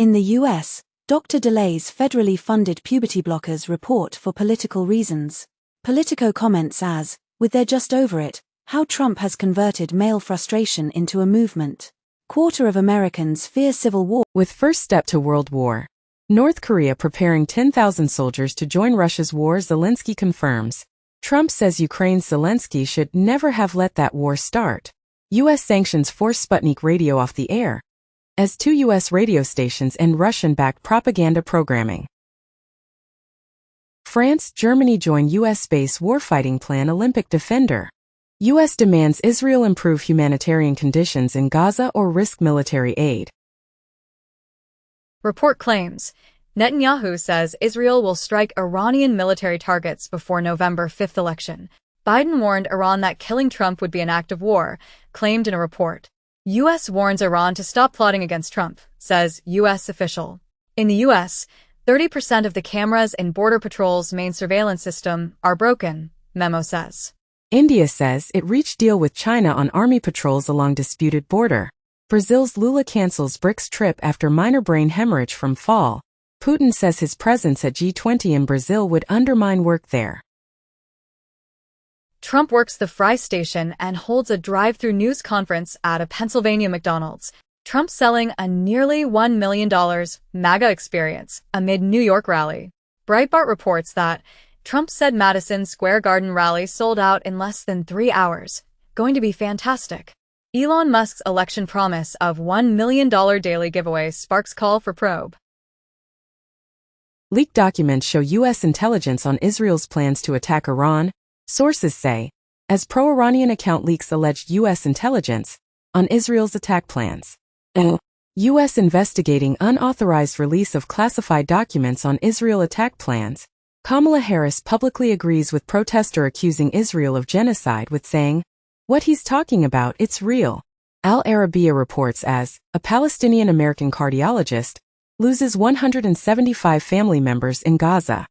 In the U.S., doctor delays federally funded puberty blockers report for political reasons. Politico comments as, with their just over it, how Trump has converted male frustration into a movement. Quarter of Americans fear civil war. With first step to world war. North Korea preparing 10,000 soldiers to join Russia's war, Zelensky confirms. Trump says Ukraine's Zelensky should never have let that war start. U.S. sanctions force Sputnik radio off the air, as 2 U.S. radio stations end Russian-backed propaganda programming. France, Germany join U.S. space warfighting plan Olympic defender. U.S. demands Israel improve humanitarian conditions in Gaza or risk military aid. Report claims Netanyahu says Israel will strike Iranian military targets before November 5th election. Biden warned Iran that killing Trump would be an act of war, claimed in a report. U.S. warns Iran to stop plotting against Trump, says U.S. official. In the U.S., 30% of the cameras in Border Patrol's main surveillance system are broken, memo says. India says it reached deal with China on army patrols along disputed border. Brazil's Lula cancels BRICS trip after minor brain hemorrhage from fall. Putin says his presence at G20 in Brazil would undermine work there. Trump works the fry station and holds a drive-through news conference at a Pennsylvania McDonald's. Trump selling a nearly $1 million MAGA experience amid New York rally. Breitbart reports that Trump said Madison Square Garden rally sold out in less than 3 hours. Going to be fantastic. Elon Musk's election promise of $1 million daily giveaway sparks call for probe. Leaked documents show U.S. intelligence on Israel's plans to attack Iran, sources say, as pro-Iranian account leaks alleged U.S. intelligence on Israel's attack plans. U.S. investigating unauthorized release of classified documents on Israel attack plans. Kamala Harris publicly agrees with protester accusing Israel of genocide with saying, "What he's talking about, it's real." Al Arabiya reports as, a Palestinian-American cardiologist loses 175 family members in Gaza.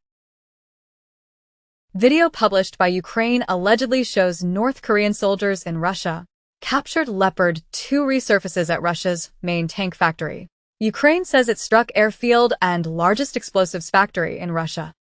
Video published by Ukraine allegedly shows North Korean soldiers in Russia captured Leopard 2 resurfaces at Russia's main tank factory. Ukraine says it struck airfield and largest explosives factory in Russia.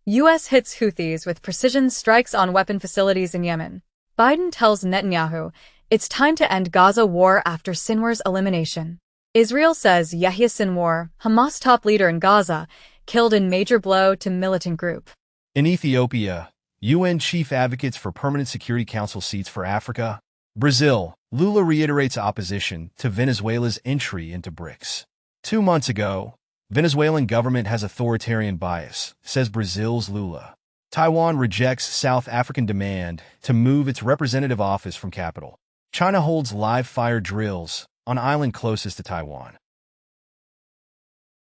U.S. hits Houthis with precision strikes on weapon facilities in Yemen. Biden tells Netanyahu it's time to end Gaza war after Sinwar's elimination. Israel says Yahya Sinwar, Hamas top leader in Gaza, killed in major blow to militant group. In Ethiopia, UN chief advocates for permanent Security Council seats for Africa. Brazil, Lula reiterates opposition to Venezuela's entry into BRICS. 2 months ago, Venezuelan government has authoritarian bias, says Brazil's Lula. Taiwan rejects South African demand to move its representative office from capital. China holds live fire drills on island closest to Taiwan.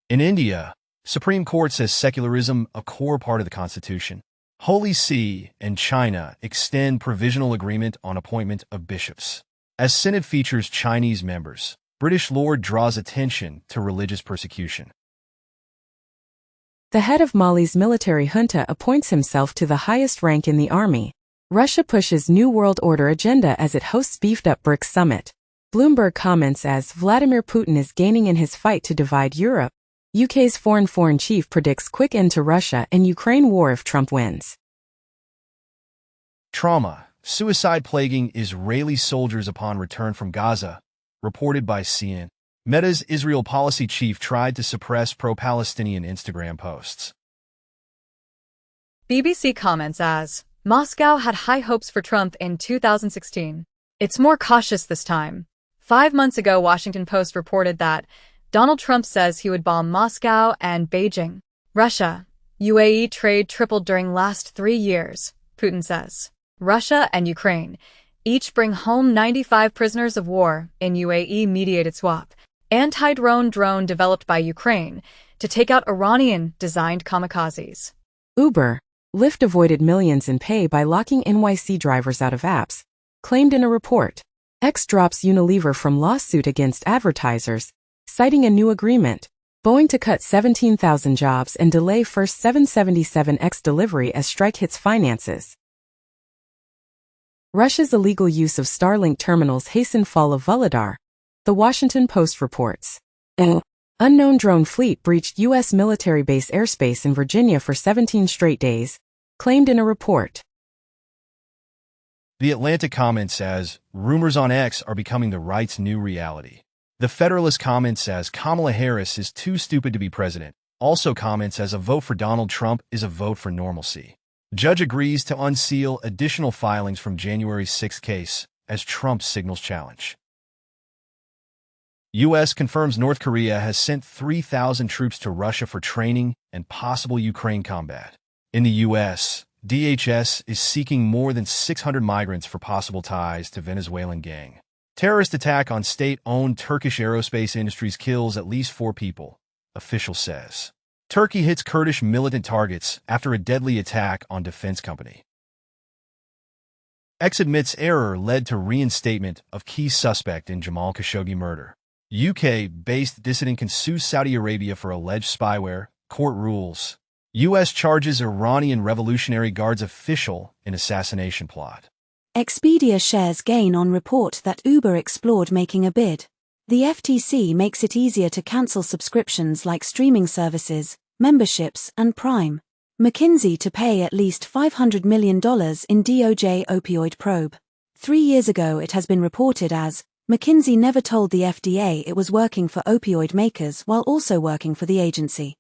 In India, Supreme Court says secularism a core part of the Constitution. Holy See and China extend provisional agreement on appointment of bishops. As Synod features Chinese members, British Lord draws attention to religious persecution. The head of Mali's military junta appoints himself to the highest rank in the army. Russia pushes New World Order agenda as it hosts beefed-up BRICS summit. Bloomberg comments as Vladimir Putin is gaining in his fight to divide Europe. UK's foreign chief predicts quick end to Russia and Ukraine war if Trump wins. Trauma, suicide plaguing Israeli soldiers upon return from Gaza, reported by CNN. Meta's Israel policy chief tried to suppress pro-Palestinian Instagram posts. BBC comments as, Moscow had high hopes for Trump in 2016. It's more cautious this time. 5 months ago, Washington Post reported that Donald Trump says he would bomb Moscow and Beijing. Russia, UAE trade tripled during last 3 years, Putin says. Russia and Ukraine each bring home 95 prisoners of war in UAE-mediated swap. Anti-drone drone developed by Ukraine to take out Iranian-designed kamikazes. Uber, Lyft avoided millions in pay by locking NYC drivers out of apps, claimed in a report. X drops Unilever from lawsuit against advertisers, citing a new agreement. Boeing to cut 17,000 jobs and delay first 777X delivery as strike hits finances. Russia's illegal use of Starlink terminals hasten fall of Volodar, The Washington Post reports. Unknown drone fleet breached U.S. military base airspace in Virginia for 17 straight days, claimed in a report. The Atlantic comment says, rumors on X are becoming the right's new reality. The Federalist comment says Kamala Harris is too stupid to be president. Also comments as a vote for Donald Trump is a vote for normalcy. Judge agrees to unseal additional filings from January 6 case as Trump signals challenge. U.S. confirms North Korea has sent 3,000 troops to Russia for training and possible Ukraine combat. In the U.S., DHS is seeking more than 600 migrants for possible ties to Venezuelan gang. Terrorist attack on state-owned Turkish aerospace industries kills at least 4 people, official says. Turkey hits Kurdish militant targets after a deadly attack on defense company. X admits error led to reinstatement of key suspect in Jamal Khashoggi murder. UK-based dissident can sue Saudi Arabia for alleged spyware, court rules. U.S. charges Iranian Revolutionary Guards official in assassination plot. Expedia shares gain on report that Uber explored making a bid. The FTC makes it easier to cancel subscriptions like streaming services, memberships, and Prime. McKinsey to pay at least $500 million in DOJ opioid probe. 3 years ago it has been reported as, McKinsey never told the FDA it was working for opioid makers while also working for the agency.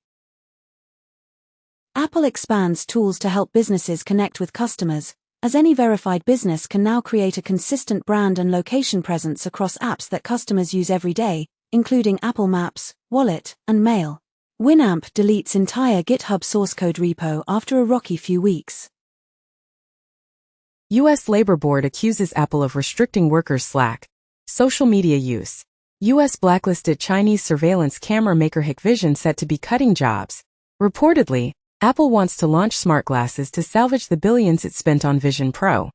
Apple expands tools to help businesses connect with customers, as any verified business can now create a consistent brand and location presence across apps that customers use every day, including Apple Maps, Wallet, and Mail. Winamp deletes entire GitHub source code repo after a rocky few weeks. U.S. Labor Board accuses Apple of restricting workers' Slack social media use. U.S. blacklisted Chinese surveillance camera maker Hikvision set to be cutting jobs. Reportedly, Apple wants to launch smart glasses to salvage the billions it spent on Vision Pro.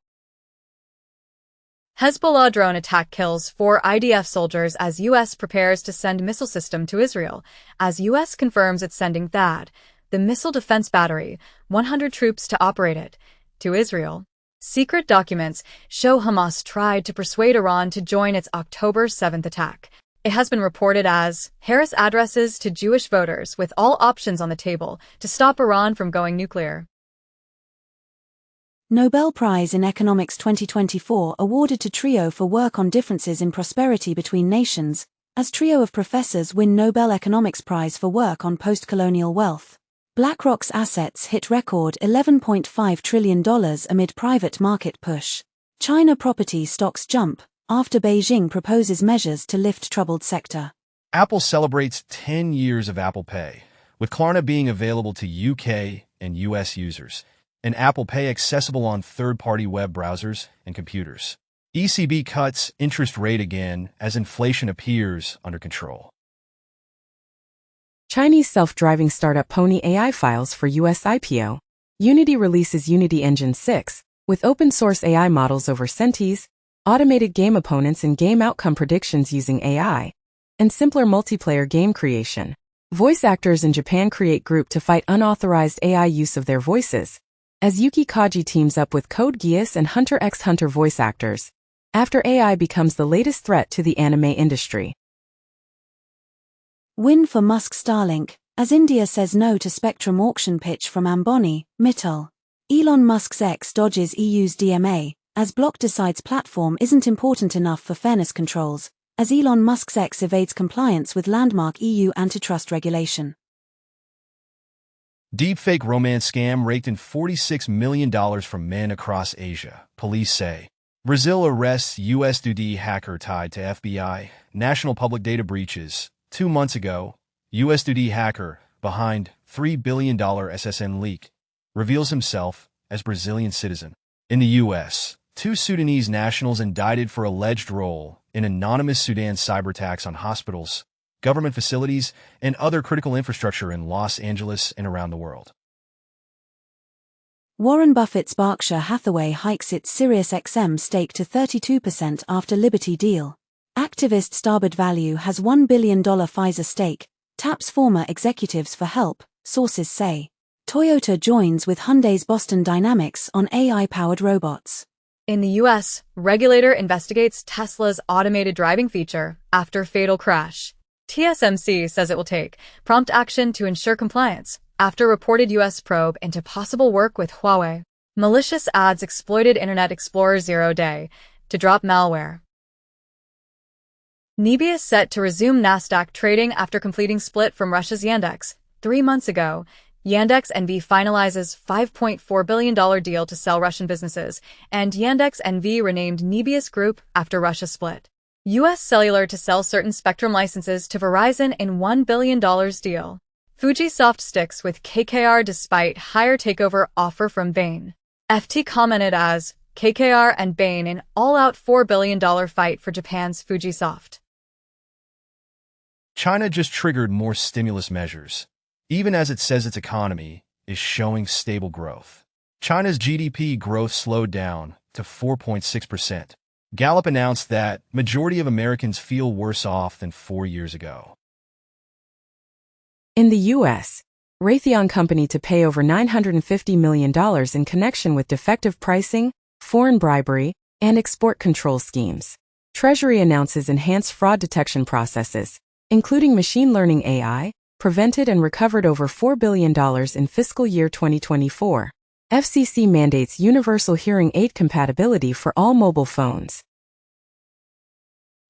Hezbollah drone attack kills 4 IDF soldiers as U.S. prepares to send missile system to Israel, as U.S. confirms it's sending THAAD, the missile defense battery, 100 troops to operate it, to Israel. Secret documents show Hamas tried to persuade Iran to join its October 7th attack. It has been reported as Harris addresses to Jewish voters with all options on the table to stop Iran from going nuclear. Nobel Prize in Economics 2024 awarded to TRIO for work on differences in prosperity between nations, as trio of professors win Nobel Economics Prize for work on post-colonial wealth. BlackRock's assets hit record $11.5 trillion amid private market push. China property stocks jump after Beijing proposes measures to lift troubled sector. Apple celebrates 10 years of Apple Pay, with Klarna being available to UK and US users, and Apple Pay accessible on third-party web browsers and computers. ECB cuts interest rate again as inflation appears under control. Chinese self-driving startup Pony AI files for US IPO. Unity releases Unity Engine 6, with open-source AI models over Sentis, automated game opponents and game outcome predictions using AI, and simpler multiplayer game creation. Voice actors in Japan create group to fight unauthorized AI use of their voices, as Yuki Kaji teams up with Code Geass and Hunter x Hunter voice actors, after AI becomes the latest threat to the anime industry. Win for Musk Starlink, as India says no to spectrum auction pitch from Ambani, Mittal. Elon Musk's X dodges EU's DMA, as Block decides platform isn't important enough for fairness controls, as Elon Musk's X evades compliance with landmark EU antitrust regulation. Deepfake romance scam raked in $46 million from men across Asia, police say. Brazil arrests US Dudi hacker tied to FBI, national public data breaches. 2 months ago, US Dudi hacker, behind $3 billion SSN leak, reveals himself as Brazilian citizen. In the U.S., 2 Sudanese nationals indicted for alleged role in anonymous Sudan cyberattacks on hospitals, government facilities, and other critical infrastructure in Los Angeles and around the world. Warren Buffett's Berkshire Hathaway hikes its SiriusXM stake to 32% after Liberty deal. Activist Starboard Value has $1 billion Pfizer stake, taps former executives for help, sources say. Toyota joins with Hyundai's Boston Dynamics on AI-powered robots. In the U.S., regulator investigates Tesla's automated driving feature after fatal crash. TSMC says it will take prompt action to ensure compliance after reported U.S. probe into possible work with Huawei. Malicious ads exploited Internet Explorer 0-day to drop malware. Nebius set to resume Nasdaq trading after completing split from Russia's Yandex. 3 months ago, Yandex NV finalizes $5.4 billion deal to sell Russian businesses, and Yandex NV renamed Nebius Group after Russia split. U.S. Cellular to sell certain spectrum licenses to Verizon in $1 billion deal. Fujisoft sticks with KKR despite higher takeover offer from Bain. FT commented as KKR and Bain in all-out $4 billion fight for Japan's Fujisoft. China just triggered more stimulus measures, even as it says its economy is showing stable growth. China's GDP growth slowed down to 4.6%. Gallup announced that majority of Americans feel worse off than 4 years ago. In the U.S., Raytheon Company to pay over $950 million in connection with defective pricing, foreign bribery, and export control schemes. Treasury announces enhanced fraud detection processes, including machine learning AI, prevented and recovered over $4 billion in fiscal year 2024. FCC mandates universal hearing aid compatibility for all mobile phones.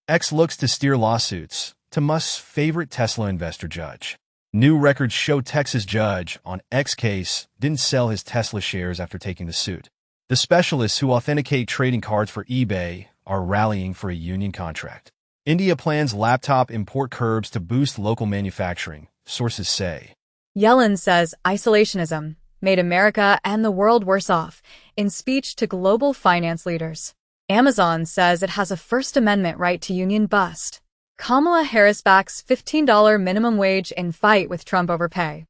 X looks to steer lawsuits to Musk's favorite Tesla investor judge. New records show Texas judge on X case didn't sell his Tesla shares after taking the suit. The specialists who authenticate trading cards for eBay are rallying for a union contract. India plans laptop import curbs to boost local manufacturing, sources say. Yellen says isolationism made America and the world worse off in speech to global finance leaders. Amazon says it has a First Amendment right to union bust. Kamala Harris backs $15 minimum wage in fight with Trump over pay.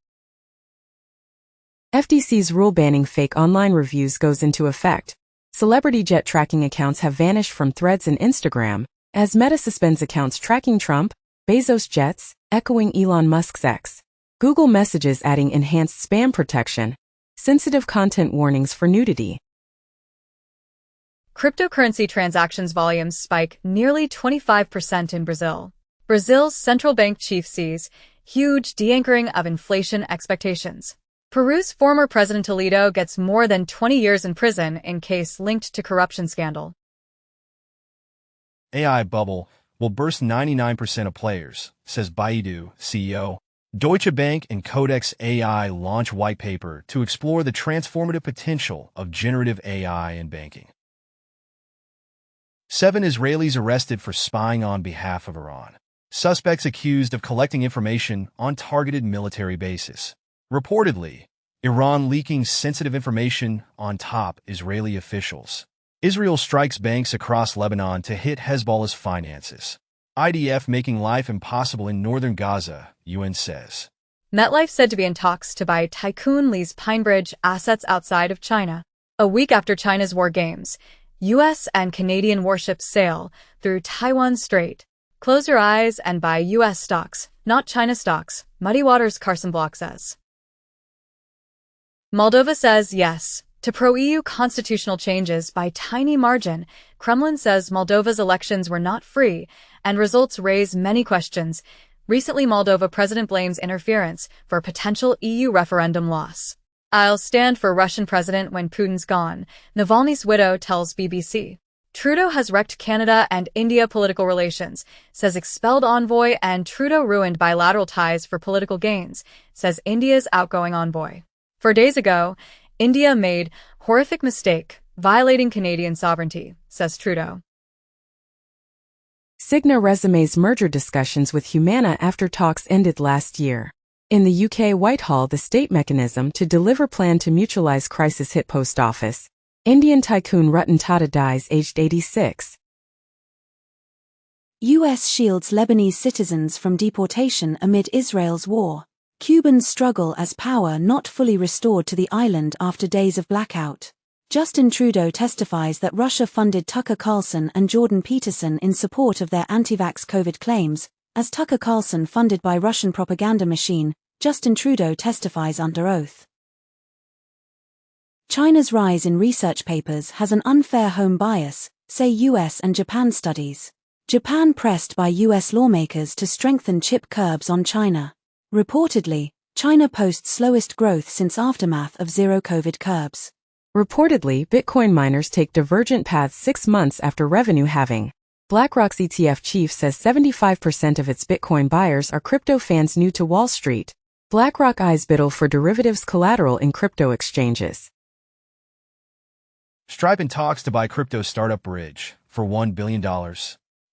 FTC's rule banning fake online reviews goes into effect. Celebrity jet tracking accounts have vanished from Threads and Instagram, as Meta suspends accounts tracking Trump, Bezos jets, echoing Elon Musk's X. Google Messages adding enhanced spam protection, sensitive content warnings for nudity. Cryptocurrency transactions volumes spike nearly 25% in Brazil. Brazil's central bank chief sees huge de-anchoring of inflation expectations. Peru's former President Toledo gets more than 20 years in prison in case linked to corruption scandal. AI bubble will burst 99% of players, says Baidu CEO. Deutsche Bank and Codex AI launch white paper to explore the transformative potential of generative AI in banking. 7 Israelis arrested for spying on behalf of Iran. Suspects accused of collecting information on targeted military bases. Reportedly, Iran leaking sensitive information on top Israeli officials. Israel strikes banks across Lebanon to hit Hezbollah's finances. IDF making life impossible in northern Gaza, UN says. MetLife said to be in talks to buy Tycoon Lee's Pinebridge assets outside of China. A week after China's war games, U.S. and Canadian warships sail through Taiwan Strait. Close your eyes and buy U.S. stocks, not China stocks, Muddy Waters' Carson Block says. Moldova says yes to pro-EU constitutional changes by tiny margin. Kremlin says Moldova's elections were not free, and results raise many questions. Recently, Moldova president blames interference for a potential EU referendum loss. I'll stand for Russian president when Putin's gone, Navalny's widow tells BBC. Trudeau has wrecked Canada and India political relations, says expelled envoy, and Trudeau ruined bilateral ties for political gains, says India's outgoing envoy. 4 days ago, India made horrific mistake, violating Canadian sovereignty, says Trudeau. Cigna resumes merger discussions with Humana after talks ended last year. In the UK Whitehall, the state mechanism to deliver plan to mutualize crisis hit post office. Indian tycoon Ratan Tata dies aged 86. U.S. shields Lebanese citizens from deportation amid Israel's war. Cubans struggle as power not fully restored to the island after days of blackout. Justin Trudeau testifies that Russia funded Tucker Carlson and Jordan Peterson in support of their anti-vax COVID claims, as Tucker Carlson funded by Russian propaganda machine. Justin Trudeau testifies under oath. China's rise in research papers has an unfair home bias, say US and Japan studies. Japan pressed by U.S. lawmakers to strengthen chip curbs on China. Reportedly, China posts slowest growth since aftermath of zero-COVID curbs. Reportedly, Bitcoin miners take divergent paths 6 months after revenue halving. BlackRock's ETF chief says 75% of its Bitcoin buyers are crypto fans new to Wall Street. BlackRock eyes BITL for derivatives collateral in crypto exchanges. Stripe in talks to buy crypto startup Bridge for $1 billion.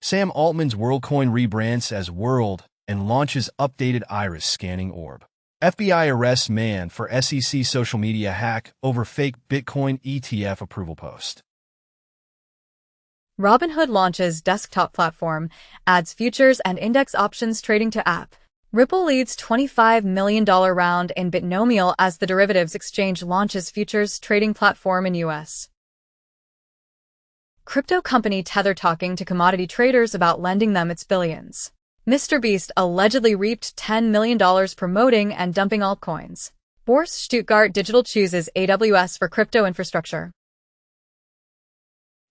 Sam Altman's WorldCoin rebrands as World and launches updated iris scanning orb. FBI arrests man for SEC social media hack over fake Bitcoin ETF approval post. Robinhood launches desktop platform, adds futures and index options trading to app. Ripple leads $25 million round in Bitnomial as the derivatives exchange launches futures trading platform in U.S. Crypto company Tether talking to commodity traders about lending them its billions. Mr. Beast allegedly reaped $10 million promoting and dumping altcoins. Bourse Stuttgart Digital chooses AWS for crypto infrastructure.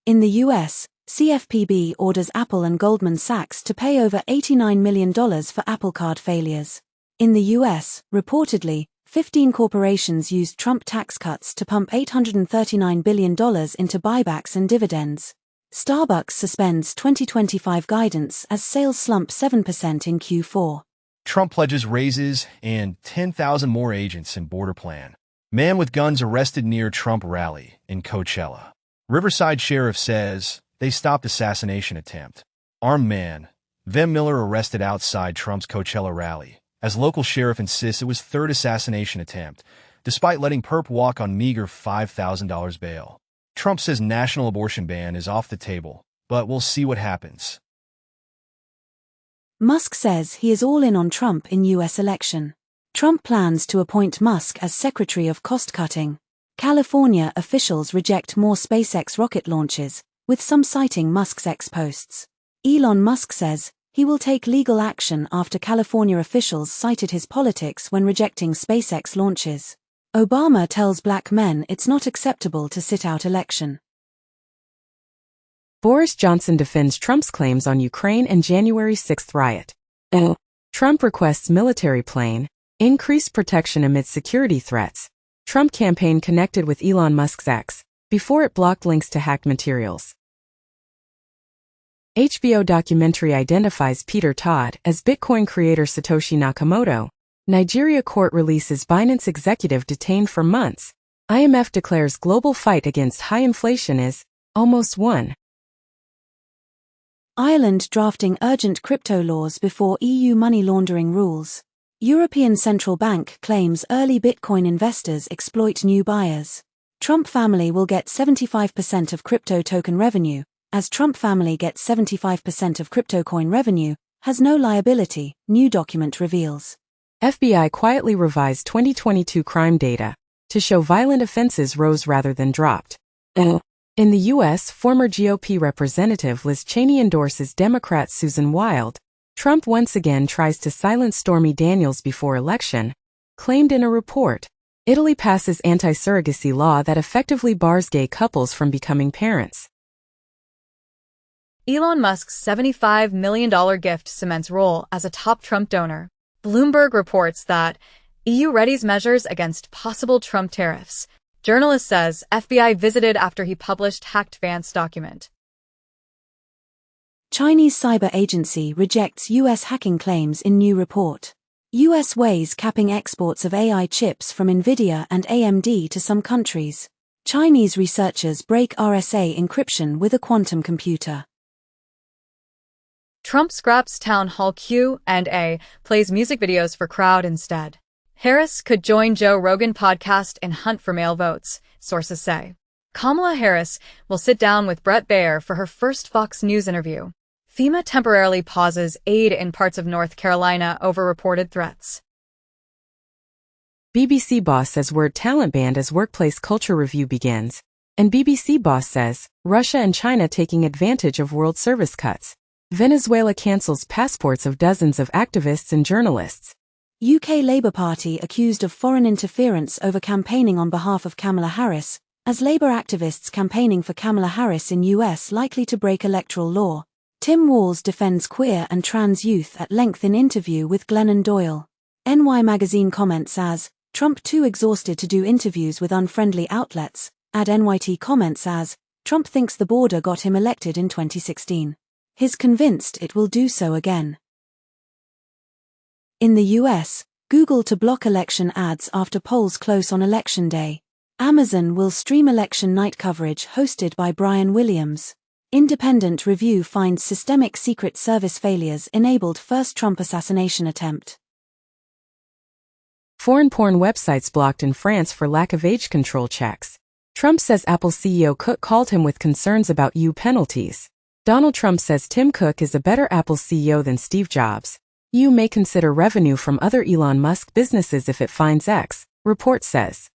In the U.S., CFPB orders Apple and Goldman Sachs to pay over $89 million for Apple Card failures. In the U.S., reportedly, 15 corporations used Trump tax cuts to pump $839 billion into buybacks and dividends. Starbucks suspends 2025 guidance as sales slump 7% in Q4. Trump pledges raises and 10,000 more agents in border plan. Man with guns arrested near Trump rally in Coachella. Riverside sheriff says they stopped assassination attempt. Armed man, Vem Miller arrested outside Trump's Coachella rally, as local sheriff insists it was third assassination attempt, despite letting perp walk on meager $5,000 bail. Trump says national abortion ban is off the table, but we'll see what happens. Musk says he is all in on Trump in U.S. election. Trump plans to appoint Musk as Secretary of Cost Cutting. California officials reject more SpaceX rocket launches, with some citing Musk's ex-posts. Elon Musk says he will take legal action after California officials cited his politics when rejecting SpaceX launches. Obama tells black men it's not acceptable to sit out election. Boris Johnson defends Trump's claims on Ukraine and January 6 riot. Trump requests military plane, increased protection amid security threats. Trump campaign connected with Elon Musk's ex, before it blocked links to hacked materials. HBO documentary identifies Peter Todd as Bitcoin creator Satoshi Nakamoto. Nigeria court releases Binance executive detained for months. IMF declares global fight against high inflation is almost won. Ireland drafting urgent crypto laws before EU money laundering rules. European Central Bank claims early Bitcoin investors exploit new buyers. Trump family will get 75% of crypto token revenue, as Trump family gets 75% of crypto coin revenue, has no liability, new document reveals. FBI quietly revised 2022 crime data to show violent offenses rose rather than dropped. In the U.S., former GOP Representative Liz Cheney endorses Democrat Susan Wild. Trump once again tries to silence Stormy Daniels before election, claimed in a report. Italy passes anti-surrogacy law that effectively bars gay couples from becoming parents. Elon Musk's $75 million gift cements role as a top Trump donor. Bloomberg reports that EU readies measures against possible Trump tariffs. Journalist says FBI visited after he published hacked Vance document. Chinese cyber agency rejects U.S. hacking claims in new report. U.S. weighs capping exports of AI chips from NVIDIA and AMD to some countries. Chinese researchers break RSA encryption with a quantum computer. Trump scraps town hall Q&A, plays music videos for crowd instead. Harris could join Joe Rogan podcast and hunt for male votes, sources say. Kamala Harris will sit down with Bret Baier for her first Fox News interview. FEMA temporarily pauses aid in parts of North Carolina over reported threats. BBC boss says word talent banned as workplace culture review begins. And BBC boss says, Russia and China taking advantage of world service cuts. Venezuela cancels passports of dozens of activists and journalists. UK Labour Party accused of foreign interference over campaigning on behalf of Kamala Harris, as Labour activists campaigning for Kamala Harris in US likely to break electoral law. Tim Walz defends queer and trans youth at length in interview with Glennon Doyle. NY Magazine comments as, Trump too exhausted to do interviews with unfriendly outlets. NYT comments as, Trump thinks the border got him elected in 2016. He's convinced it will do so again. In the US, Google to block election ads after polls close on election day. Amazon will stream election night coverage hosted by Brian Williams. Independent review finds systemic Secret Service failures enabled first Trump assassination attempt. Foreign porn websites blocked in France for lack of age control checks. Trump says Apple CEO Cook called him with concerns about EU penalties. Donald Trump says Tim Cook is a better Apple CEO than Steve Jobs. EU may consider revenue from other Elon Musk businesses if it finds X, report says.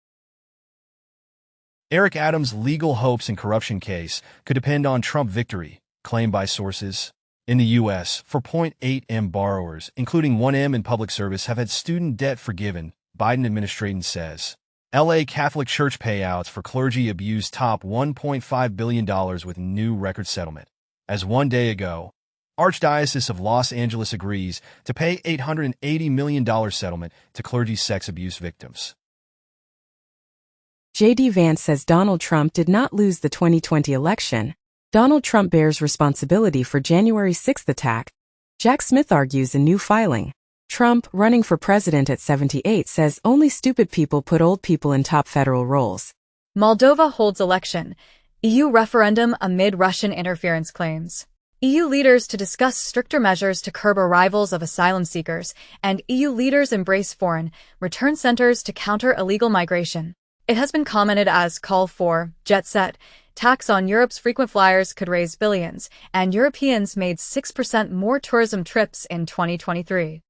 Eric Adams' legal hopes and corruption case could depend on Trump victory, claimed by sources. In the U.S., 4.8 M borrowers, including 1 M in public service, have had student debt forgiven, Biden administration says. L.A. Catholic Church payouts for clergy abuse top $1.5 billion with new record settlement. As one day ago, Archdiocese of Los Angeles agrees to pay $880 million settlement to clergy sex abuse victims. J.D. Vance says Donald Trump did not lose the 2020 election. Donald Trump bears responsibility for January 6 attack. Jack Smith argues in new filing. Trump, running for president at 78, says only stupid people put old people in top federal roles. Moldova holds election. EU referendum amid Russian interference claims. EU leaders to discuss stricter measures to curb arrivals of asylum seekers, and EU leaders embrace foreign return centers to counter illegal migration. It has been commented as call for jet set. Tax on Europe's frequent flyers could raise billions, and Europeans made 6% more tourism trips in 2023.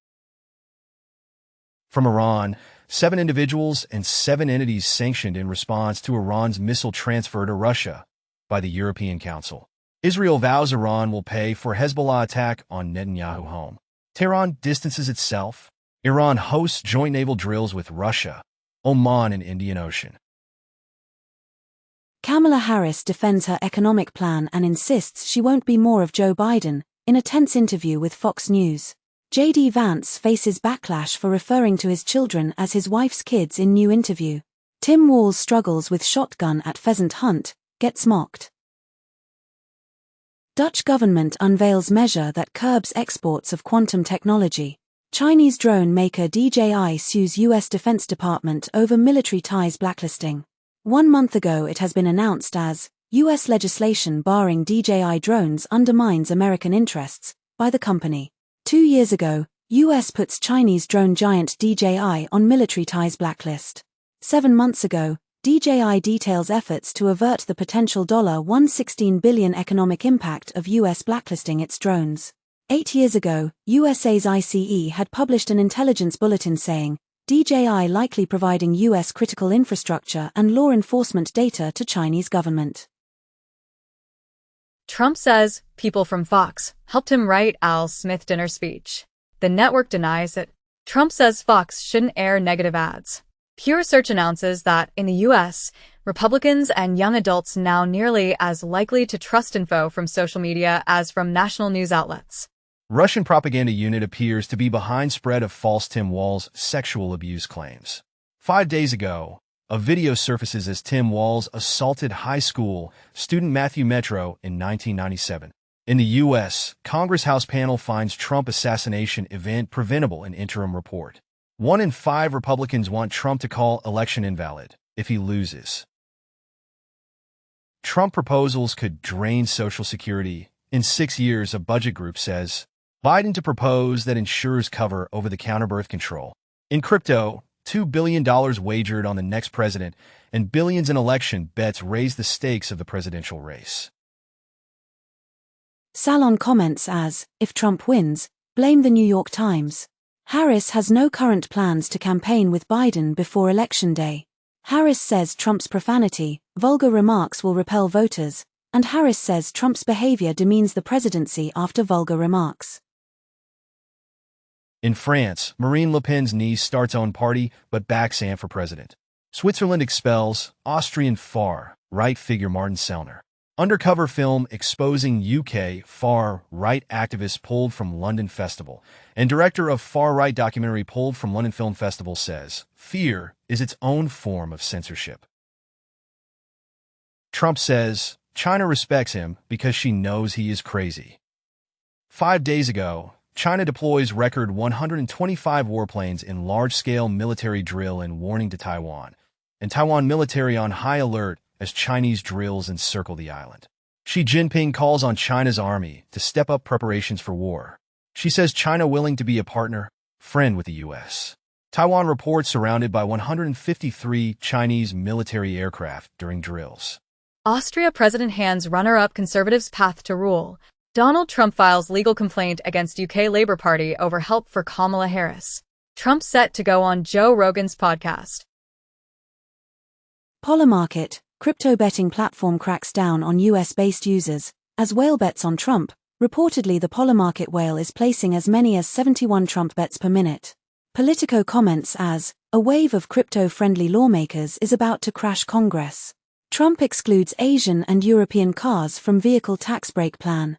From Iran, 7 individuals and 7 entities sanctioned in response to Iran's missile transfer to Russia by the European Council. Israel vows Iran will pay for Hezbollah attack on Netanyahu home. Tehran distances itself. Iran hosts joint naval drills with Russia, Oman, and Indian Ocean. Kamala Harris defends her economic plan and insists she won't be more of Joe Biden, in a tense interview with Fox News. J.D. Vance faces backlash for referring to his children as his wife's kids in new interview. Tim Walz struggles with shotgun at pheasant hunt, gets mocked. Dutch government unveils measure that curbs exports of quantum technology. Chinese drone maker DJI sues U.S. Defense Department over military ties blacklisting. 1 month ago it has been announced as, U.S. legislation barring DJI drones undermines American interests, by the company. 2 years ago, U.S. puts Chinese drone giant DJI on military ties blacklist. 7 months ago, DJI details efforts to avert the potential $116 billion economic impact of U.S. blacklisting its drones. 8 years ago, USA's ICE had published an intelligence bulletin saying, DJI likely providing U.S. critical infrastructure and law enforcement data to Chinese government. Trump says people from Fox helped him write Al Smith dinner speech. The network denies it. Trump says Fox shouldn't air negative ads. Pew Research announces that, in the U.S., Republicans and young adults now nearly as likely to trust info from social media as from national news outlets. Russian propaganda unit appears to be behind spread of false Tim Walz sexual abuse claims. 5 days ago, a video surfaces as Tim Walz assaulted high school student Matthew Metro in 1997. In the U.S., Congress House panel finds Trump assassination event preventable in interim report. 1 in 5 Republicans want Trump to call election invalid if he loses. Trump proposals could drain Social Security in 6 years, a budget group says. Biden to propose that insurers cover over-the-counter birth control. In crypto, $2 billion wagered on the next president, and billions in election bets raise the stakes of the presidential race. Salon comments as, if Trump wins, blame the New York Times. Harris has no current plans to campaign with Biden before Election Day. Harris says Trump's profanity, vulgar remarks will repel voters, and Harris says Trump's behavior demeans the presidency after vulgar remarks. In France, Marine Le Pen's niece starts own party but backs Sam for president. Switzerland expels Austrian far-right figure Martin Sellner. Undercover film exposing UK far-right activist pulled from London Festival, and director of far-right documentary pulled from London Film Festival says, fear is its own form of censorship. Trump says, China respects him because she knows he is crazy. 5 days ago, China deploys record 125 warplanes in large-scale military drill and warning to Taiwan, and Taiwan military on high alert as Chinese drills encircle the island. Xi Jinping calls on China's army to step up preparations for war. She says China willing to be a partner, friend with the U.S. Taiwan reports surrounded by 153 Chinese military aircraft during drills. Austria president hands runner-up Conservatives' path to rule. Donald Trump files legal complaint against UK Labour Party over help for Kamala Harris. Trump set to go on Joe Rogan's podcast. Polymarket, crypto betting platform cracks down on US-based users, as whale bets on Trump. Reportedly the Polymarket whale is placing as many as 71 Trump bets per minute. Politico comments as, a wave of crypto-friendly lawmakers is about to crash Congress. Trump excludes Asian and European cars from vehicle tax break plan.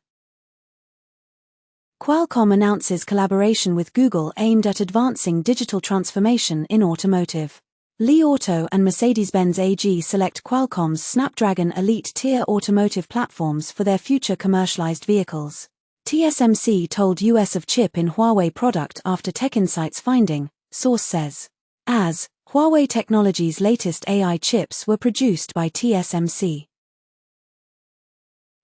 Qualcomm announces collaboration with Google aimed at advancing digital transformation in automotive. Li Auto and Mercedes-Benz AG select Qualcomm's Snapdragon Elite tier automotive platforms for their future commercialized vehicles. TSMC told US of chip in Huawei product after TechInsights finding, source says. As Huawei Technologies' latest AI chips were produced by TSMC.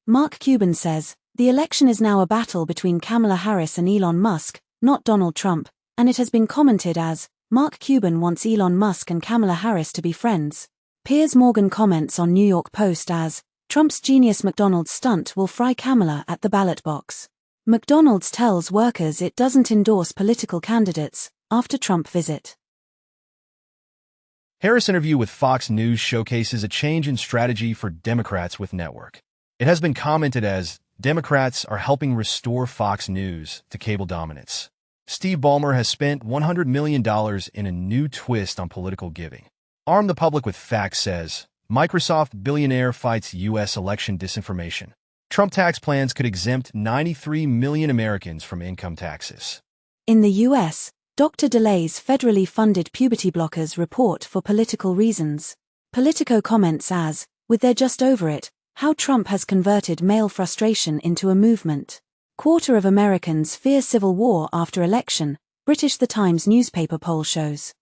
Mark Cuban says, the election is now a battle between Kamala Harris and Elon Musk, not Donald Trump, and it has been commented as, Mark Cuban wants Elon Musk and Kamala Harris to be friends. Piers Morgan comments on New York Post as, Trump's genius McDonald's stunt will fry Kamala at the ballot box. McDonald's tells workers it doesn't endorse political candidates after Trump visit. Harris interview with Fox News showcases a change in strategy for Democrats with network. It has been commented as, Democrats are helping restore Fox News to cable dominance. Steve Ballmer has spent $100 million in a new twist on political giving. Arm the public with facts says, Microsoft billionaire fights U.S. election disinformation. Trump tax plans could exempt 93 million Americans from income taxes. In the U.S., doctor delays federally funded puberty blockers report for political reasons. Politico comments as, with their just over it, how Trump has converted male frustration into a movement. Quarter of Americans fear civil war after election, British The Times newspaper poll shows.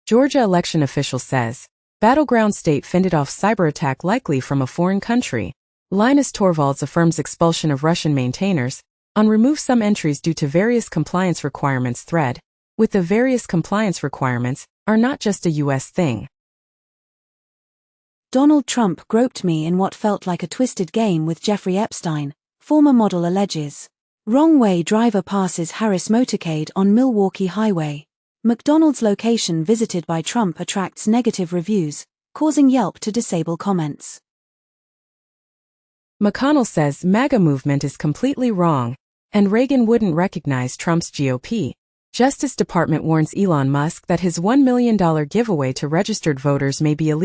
Georgia election official says, battleground state fended off cyber attack likely from a foreign country. Linus Torvalds affirms expulsion of Russian maintainers, on remove some entries due to various compliance requirements thread, with the various compliance requirements, are not just a U.S. thing. Donald Trump groped me in what felt like a twisted game with Jeffrey Epstein, former model alleges. Wrong way driver passes Harris motorcade on Milwaukee Highway. McDonald's location visited by Trump attracts negative reviews, causing Yelp to disable comments. McConnell says MAGA movement is completely wrong, and Reagan wouldn't recognize Trump's GOP. Justice Department warns Elon Musk that his $1 million giveaway to registered voters may be illegal.